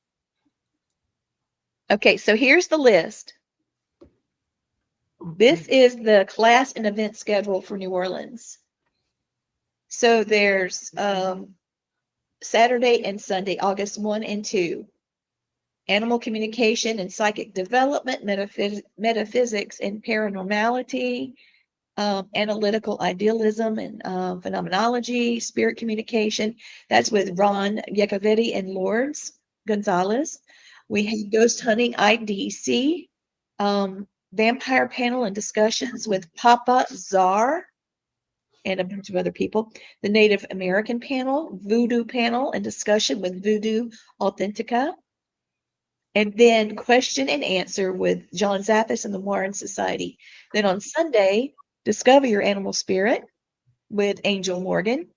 Okay, so here's the list. This is the class and event schedule for New Orleans. So there's Saturday and Sunday, August 1 and 2. Animal communication and psychic development, metaphysics and paranormality, analytical idealism and phenomenology, spirit communication. That's with Ron Yacovetti and Lourdes Gonzalez. We have ghost hunting IDC, vampire panel and discussions with Papa Czar and a bunch of other people. The Native American panel, voodoo panel and discussion with Voodoo Authentica. And then question and answer with John Zappis and the Warren Society. Then on Sunday, discover your animal spirit with Angel Morgan.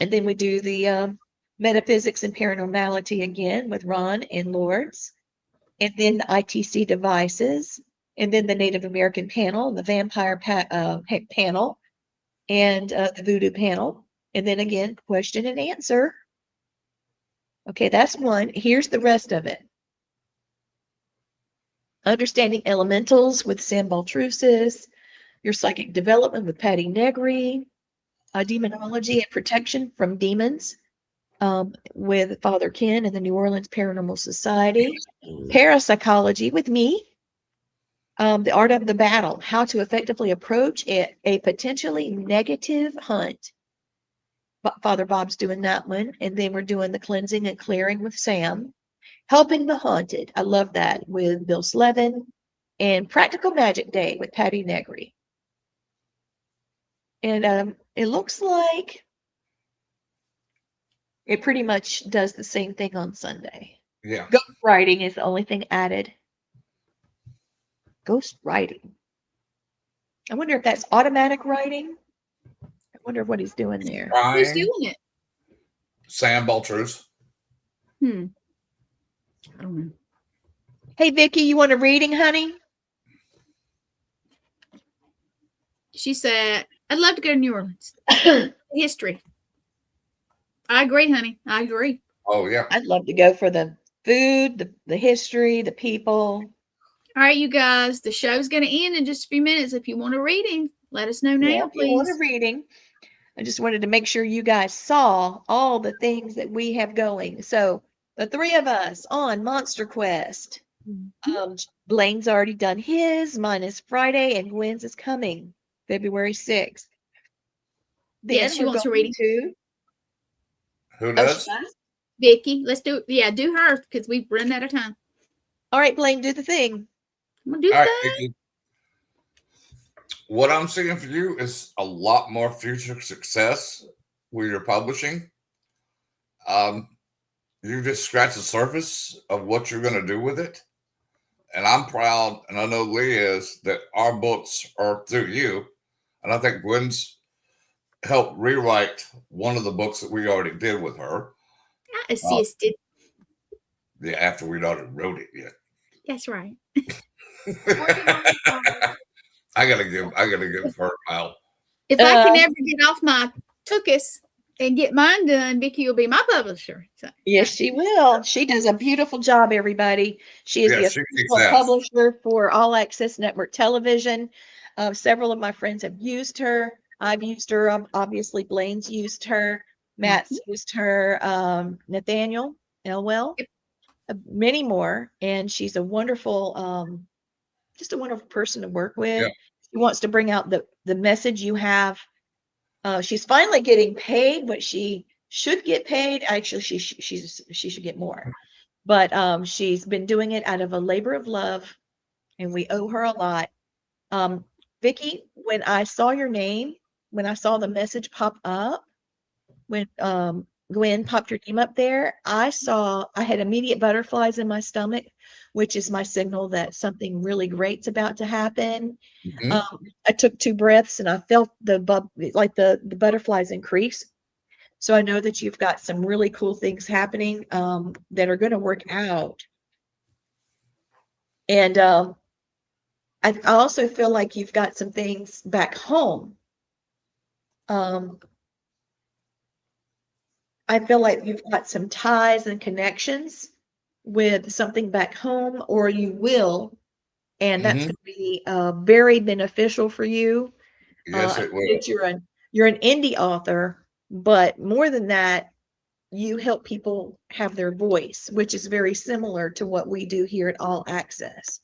And then we do the metaphysics and paranormality again with Ron and Lourdes. And then the ITC devices. And then the Native American panel, the vampire panel, and the voodoo panel. And then again, question and answer. Okay, that's one. Here's the rest of it. Understanding elementals with Sam Baltrusis, your psychic development with Patty Negri, demonology and protection from demons with Father Ken and the New Orleans Paranormal Society, parapsychology with me, the art of the battle, how to effectively approach a potentially negative hunt. Father Bob's doing that one. And then we're doing the cleansing and clearing with Sam. Helping the Haunted. I love that with Bill Slevin. And Practical Magic Day with Patty Negri. And it looks like it pretty much does the same thing on Sunday. Yeah. Ghost writing is the only thing added. Ghost writing. I wonder if that's automatic writing. I wonder what he's doing there. Who's Brian, doing it? Sam Balters. I don't know. Hey, Vicky, you want a reading, honey? She said, I'd love to go to New Orleans. History. I agree, honey. I agree. Oh, yeah. I'd love to go for the food, the history, the people. All right, you guys, the show's going to end in just a few minutes. If you want a reading, let us know now, Yeah, if you want please. a reading. I just wanted to make sure you guys saw all the things that we have going. So the three of us on Monster Quest. Blaine's already done his. Mine is Friday, and Gwen's is coming February 6th. Then Yes, she we're wants a going reading. to. Who Oh, does? she does? Vicky, let's do it. Yeah, do her because we've run out of time. All right, Blaine, do the thing. I'm going to do All right, that. Vicky. What I'm seeing for you is a lot more future success with your publishing. You just scratched the surface of what you're going to do with it. And I'm proud, and I know Lee is, that our books are through you. And I think Gwen's helped rewrite one of the books that we already did with her. I assisted. Yeah, after we'd already wrote it yet. That's right. I gotta give her out. If I can ever get off my tuchus and get mine done, Vicky will be my publisher. So. Yes, she will. She does a beautiful job, everybody. She is the official publisher for All Access Network Television. Several of my friends have used her. I've used her. Obviously, Blaine's used her. Matt's used her. Nathaniel Elwell. Many more. And she's a wonderful, just a wonderful person to work with. Yeah. She wants to bring out the message you have. She's finally getting paid what she should get paid. Actually, she should get more, but she's been doing it out of a labor of love, and we owe her a lot. Vicky, when I saw your name, when I saw the message pop up, when Gwen popped your name up there, I had immediate butterflies in my stomach, which is my signal that something really great's about to happen. Mm-hmm. I took 2 breaths and I felt the butterflies increase. So I know that you've got some really cool things happening that are going to work out. And I also feel like you've got some things back home. I feel like you've got some ties and connections with something back home, or you will, and that's going to be very beneficial for you. Yes, it will. You're an indie author, but more than that, you help people have their voice, which is very similar to what we do here at All Access.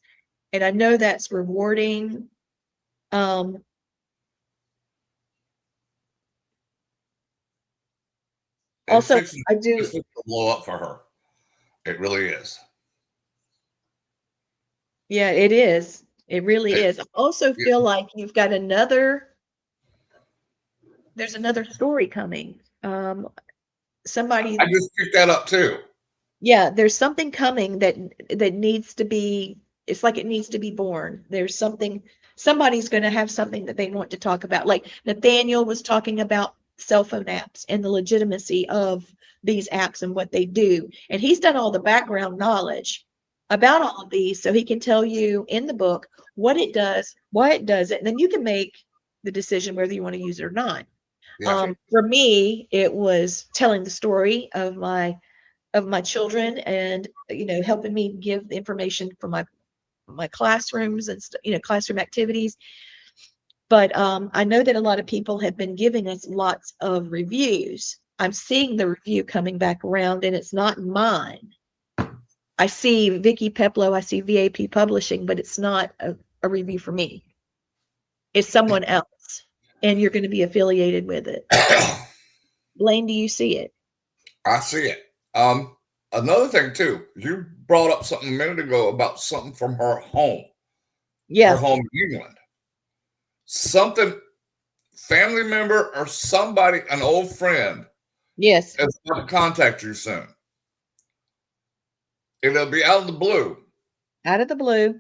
And I know that's rewarding. Also, I do. It's to blow up for her. It really is. Yeah, it is. It really is. I also feel like you've got there's another story coming. Somebody. I just picked that up too. Yeah, there's something coming that needs to be, it's like it needs to be born. There's somebody's going to have something that they want to talk about. Like Nathaniel was talking about cell phone apps and the legitimacy of these apps and what they do. And he's done all the background knowledge about all of these, so he can tell you in the book what it does, why it does it, and then you can make the decision whether you want to use it or not. Yeah. For me, it was telling the story of my children, and helping me give the information for my classrooms and classroom activities. But I know that a lot of people have been giving us lots of reviews. I'm seeing the review coming back around, and it's not mine. I see Vicky Peplow, I see VAP Publishing, but it's not a review for me. It's someone else, and you're going to be affiliated with it. Blaine, do you see it? I see it. Another thing too, you brought up something a minute ago about something from her home, her Yeah. home in England. Something, family member or somebody, an old friend, Yes. is going to contact you soon. It'll be out of the blue, Out of the blue.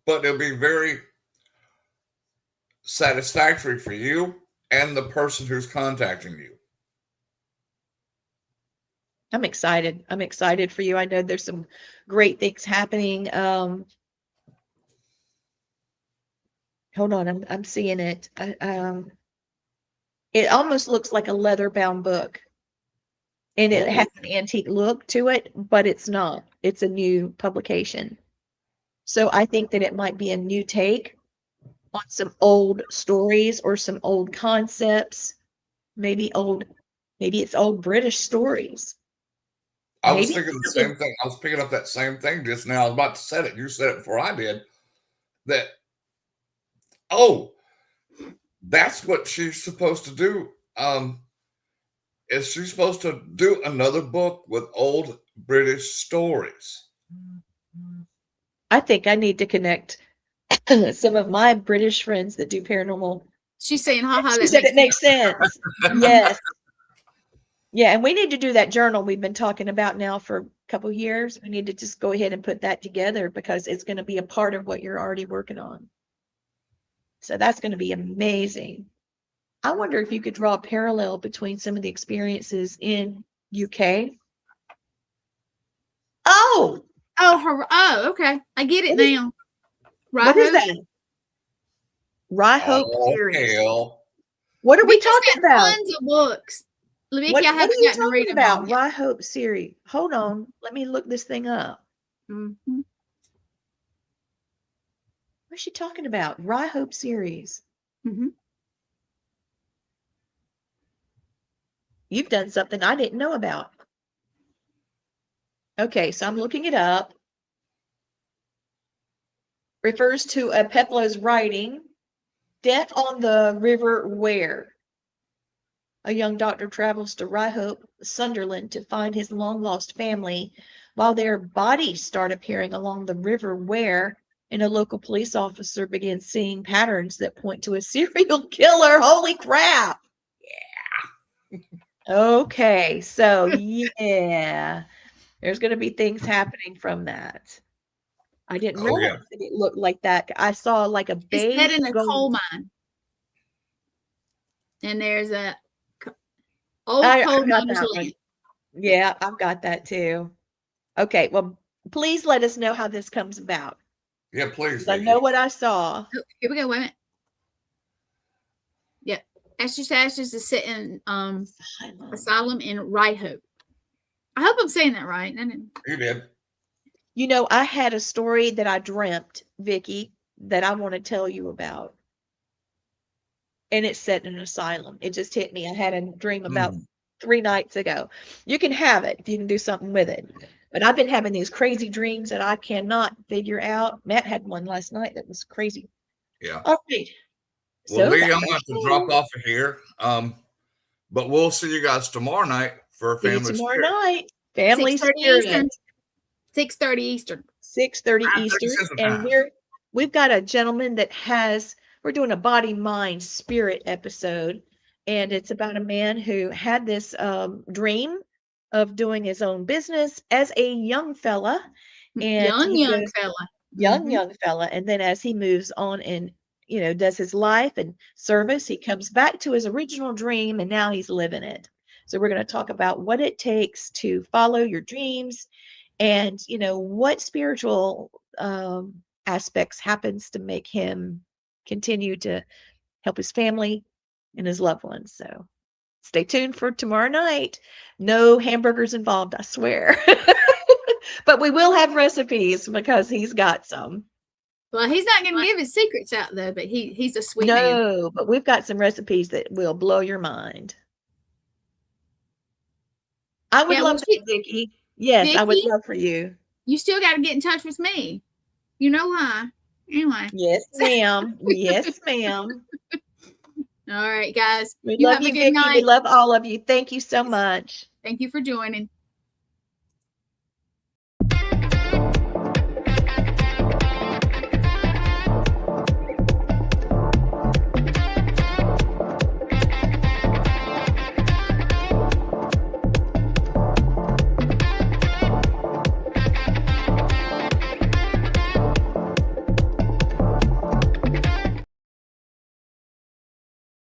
but it'll be very satisfactory for you and the person who's contacting you. I'm excited. I'm excited for you. I know there's some great things happening. Hold on, I'm seeing it. It almost looks like a leather-bound book, and it has an antique look to it, but it's not. It's a new publication. So I think that it might be a new take on some old stories or some old concepts. Maybe it's old British stories. I was Maybe thinking the same thing. I was picking up that same thing just now. I was about to say it. You said it before I did. That, that's what she's supposed to do. Is she's supposed to do another book with old British stories? I think I need to connect some of my British friends that do paranormal. She's saying, haha, She that said makes it makes sense. Yes. Yeah, and we need to do that journal we've been talking about now for a couple of years. We need to just go ahead and put that together because it's going to be a part of what you're already working on. So that's going to be amazing. I wonder if you could draw a parallel between some of the experiences in UK. Oh, okay. I get it now. what is Right. that? Rye Hope Oh, series. hell. What are we Vicky's talking got about? tons of books. Vicky, What I are haven't you gotten to read talking them all about? yet. Rye Hope series. Hold on. Let me look this thing up. Mhm. What's she talking about? Rye Hope series. Mhm. You've done something I didn't know about. Okay, so I'm looking it up. Refers to a Peplo's writing, Death on the River Ware. A young doctor travels to Rye Hope, Sunderland, to find his long-lost family, while their bodies start appearing along the River Ware, and a local police officer begins seeing patterns that point to a serial killer. Holy crap! Yeah. Okay, so yeah, there's going to be things happening from that. I didn't Oh, yeah. realize that it looked like that. I saw like a It's beige set in a gold. coal mine. And there's a old I coal got miner's that one. land. Yeah, I've got that too. Okay, well, please let us know how this comes about. Yeah, please, I Vicky. know what I saw. Oh, here we go. Wait a minute. Yep. Ashes to Ashes is set in Asylum in Rye Hope. I hope I'm saying that right. You did. You know, I had a story that I dreamt, Vicky, that I want to tell you about. And it's set in an asylum. It just hit me. I had a dream about 3 nights ago. You can have it if you can do something with it. But I've been having these crazy dreams that I cannot figure out. Matt had one last night that was crazy. Yeah. All right. Well, So Lee, that's I'm going to have to our drop show. off of here. But we'll see you guys tomorrow night for See you Family tomorrow Spirit. night. Family 6:30 Spirit. Eastern. 6:30 Eastern. 6:30 5:30 Eastern. Central And Time. we've got a gentleman that we're doing a body, mind, spirit episode. And it's about a man who had this dream of doing his own business as a young fella. And he Young goes, fella. young fella. And then as he moves on and, does his life and service, he comes back to his original dream and now he's living it. So we're going to talk about what it takes to follow your dreams and, what spiritual aspects happens to make him continue to help his family and his loved ones. So stay tuned for tomorrow night. No hamburgers involved, I swear. But we will have recipes because he's got some. Well, he's not going to give his secrets out though, but he's a sweet man. No, but we've got some recipes that will blow your mind. I would love that, Vicky. Yes, I would Vicky? love for you. You still got to get in touch with me. You know why? Anyway. Yes, ma'am. Yes, ma'am. All right, guys. We You love have you, a good Vicki. We night. love all of you. Thank you so much. Thank you for joining.